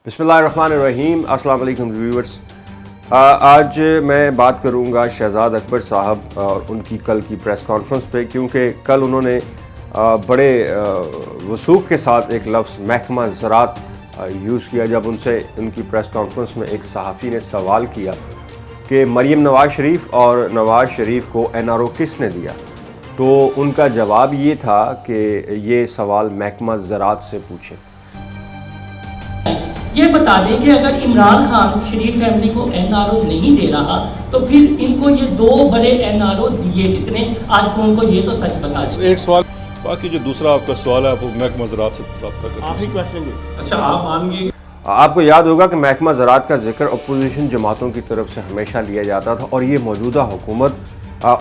बिस्मिल्लाहिर्रहमानिर्रहीम। अस्सलाम वालेकुम व्यूअर्स। आज मैं बात करूंगा शहजाद अकबर साहब और उनकी कल की प्रेस कॉन्फ्रेंस पे, क्योंकि कल उन्होंने बड़े वसूख के साथ एक लफ्ज़ महकमा ज़राअत यूज़ किया जब उनसे उनकी प्रेस कॉन्फ्रेंस में एक सहाफ़ी ने सवाल किया कि मरीम नवाज़ शरीफ और नवाज़ शरीफ को NRO किसने दिया। तो उनका जवाब ये था कि ये सवाल महकमा ज़राअत से पूछें। ये बता दें कि अगर इमरान खान शरीफ फैमिली को NRO नहीं दे रहा तो फिर इनको ये दो बड़े NRO दिए किसने? आज को उनको ये तो सच बता दें। एक सवाल, बाकी जो दूसरा आपका सवाल है वो महकमा ज़राअत से रब्ता करें। आखिरी क्वेश्चन भी। अच्छा, आप मानेंगे? आपको याद होगा कि महकमा ज़राअत का जिक्र अपोजिशन जमातों की तरफ से हमेशा लिया जाता था और ये मौजूदा हुकूमत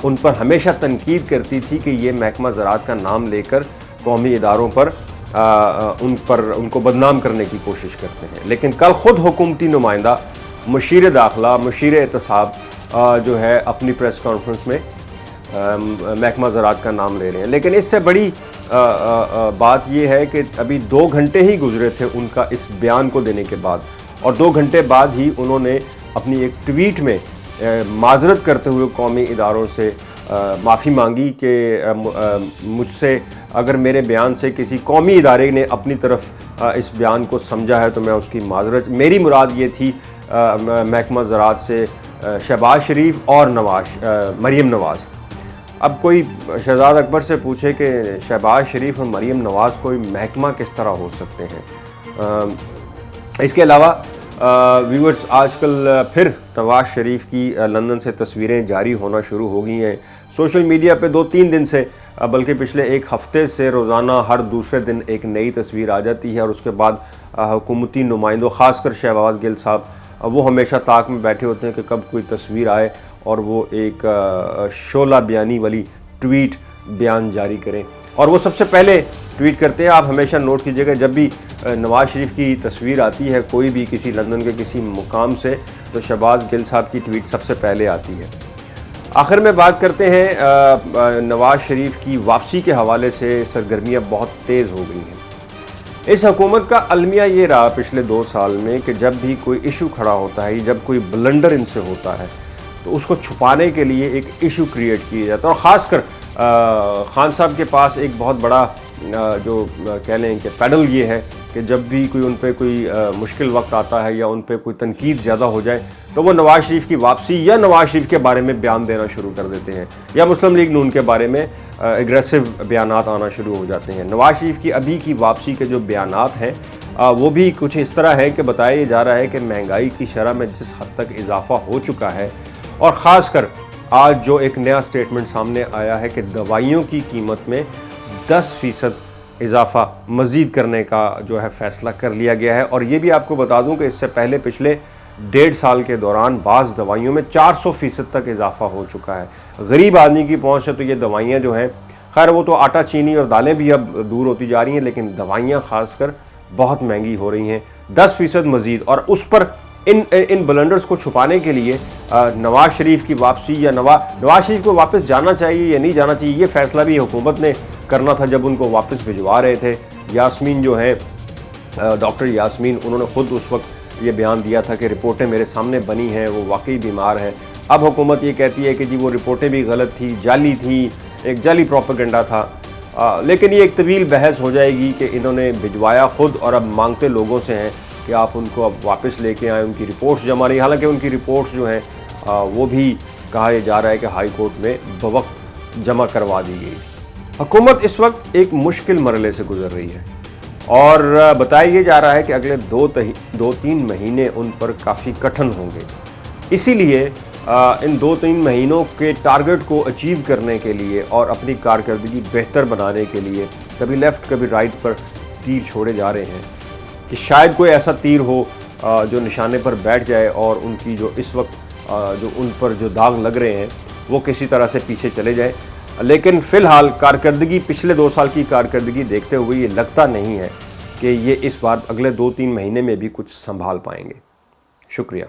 उन पर हमेशा तनकीद करती थी कि ये महकमा ज़राअत का नाम लेकर कौमी इदारों पर उनको बदनाम करने की कोशिश करते हैं। लेकिन कल ख़ुद हुकूमती नुमाइंदा मुशीर दाखिला मुशीर एहतसाब जो है अपनी प्रेस कॉन्फ्रेंस में महकमा ज़राअत का नाम ले रहे हैं। लेकिन इससे बड़ी बात यह है कि अभी 2 घंटे ही गुजरे थे उनका इस बयान को देने के बाद, और 2 घंटे बाद ही उन्होंने अपनी एक ट्वीट में माजरत करते हुए कौमी इदारों से माफ़ी मांगी कि मुझसे अगर मेरे बयान से किसी कौमी इदारे ने अपनी तरफ इस बयान को समझा है तो मैं उसकी माजरत, मेरी मुराद ये थी महकमा ज़राअत से शहबाज शरीफ और मरीम नवाज़। अब कोई शहजाद अकबर से पूछे कि शहबाज शरीफ और मरीम नवाज़ कोई महकमा किस तरह हो सकते हैं। इसके अलावा व्यूअर्स, आजकल फिर नवाज़ शरीफ की लंदन से तस्वीरें जारी होना शुरू हो गई हैं सोशल मीडिया पे। 2-3 दिन से, बल्कि पिछले एक हफ़्ते से रोज़ाना हर दूसरे दिन एक नई तस्वीर आ जाती है और उसके बाद हुकूमती नुमाइंदों, ख़ासकर शहबाज गिल साहब, वो हमेशा ताक में बैठे होते हैं कि कब कोई तस्वीर आए और वो एक शोला बयानी वाली ट्वीट बयान जारी करें, और वो सबसे पहले ट्वीट करते हैं। आप हमेशा नोट कीजिएगा, जब भी नवाज़ शरीफ की तस्वीर आती है कोई भी किसी लंदन के किसी मुकाम से, तो शहबाज गिल साहब की ट्वीट सबसे पहले आती है। आखिर में बात करते हैं नवाज़ शरीफ की वापसी के हवाले से सरगर्मियाँ बहुत तेज़ हो गई हैं। इस हुकूमत का अलमिया ये रहा पिछले 2 साल में कि जब भी कोई इशू खड़ा होता है, जब कोई ब्लंडर इनसे होता है, तो उसको छुपाने के लिए एक इशू क्रिएट किया जाता है। और ख़ासकर खान साहब के पास एक बहुत बड़ा जो कह लें कि पैडल ये है कि जब भी कोई उन पे कोई मुश्किल वक्त आता है या उन पे कोई तनकीद ज़्यादा हो जाए तो वो नवाज़ शरीफ की वापसी या नवाज़ शरीफ के बारे में बयान देना शुरू कर देते हैं, या मुस्लिम लीग नून के बारे में एग्रेसिव बयानात आना शुरू हो जाते हैं। नवाज़ शरीफ की अभी की वापसी के जो बयानात हैं वो भी कुछ इस तरह है कि बताया जा रहा है कि महंगाई की शरह में जिस हद तक इजाफा हो चुका है, और ख़ासकर आज जो एक नया स्टेटमेंट सामने आया है कि दवाइयों की कीमत में 10% इजाफा मज़ीद करने का जो है फ़ैसला कर लिया गया है। और ये भी आपको बता दूं कि इससे पहले पिछले 1.5 साल के दौरान बाज़ दवाइयों में 400% तक इजाफा हो चुका है। गरीब आदमी की पहुंच से तो ये दवाइयाँ जो हैं, खैर वो तो आटा चीनी और दालें भी अब दूर होती जा रही हैं, लेकिन दवाइयाँ ख़ासकर बहुत महंगी हो रही हैं, 10% मज़ीद। और उस पर इन ब्लंडर्स को छुपाने के लिए नवाज़ शरीफ की वापसी या नवाज़ शरीफ को वापस जाना चाहिए या नहीं जाना चाहिए, ये फ़ैसला भी हुकूमत ने करना था जब उनको वापस भिजवा रहे थे। यास्मीन जो है, डॉक्टर यास्मीन, उन्होंने ख़ुद उस वक्त ये बयान दिया था कि रिपोर्टें मेरे सामने बनी हैं, वो वाकई बीमार है। अब हुकूमत ये कहती है कि जी वो रिपोर्टें भी गलत थी, जाली थी, एक जाली प्रोपेगेंडा था। लेकिन ये एक तवील बहस हो जाएगी कि इन्होंने भिजवाया ख़ुद और अब मांगते लोगों से हैं कि आप उनको अब वापस लेके आएँ, उनकी रिपोर्ट्स जमा रही। हालांकि उनकी रिपोर्ट्स जो हैं वो भी कहा जा रहा है कि हाई कोर्ट में बवक्त जमा करवा दी गई थी। हुकूमत इस वक्त एक मुश्किल मरहले से गुजर रही है और बताया ये जा रहा है कि अगले 2-3 महीने उन पर काफ़ी कठिन होंगे। इसीलिए इन 2-3 महीनों के टारगेट को अचीव करने के लिए और अपनी कारकर्दगी बेहतर बनाने के लिए कभी लेफ़्ट कभी राइट पर तीर छोड़े जा रहे हैं कि शायद कोई ऐसा तीर हो जो निशाने पर बैठ जाए और उनकी जो इस वक्त जो उन पर जो दाग लग रहे हैं वो किसी तरह से पीछे चले जाए। लेकिन फ़िलहाल कारकर्दगी, पिछले 2 साल की कारकर्दगी देखते हुए ये लगता नहीं है कि ये इस बार अगले 2-3 महीने में भी कुछ संभाल पाएंगे। शुक्रिया।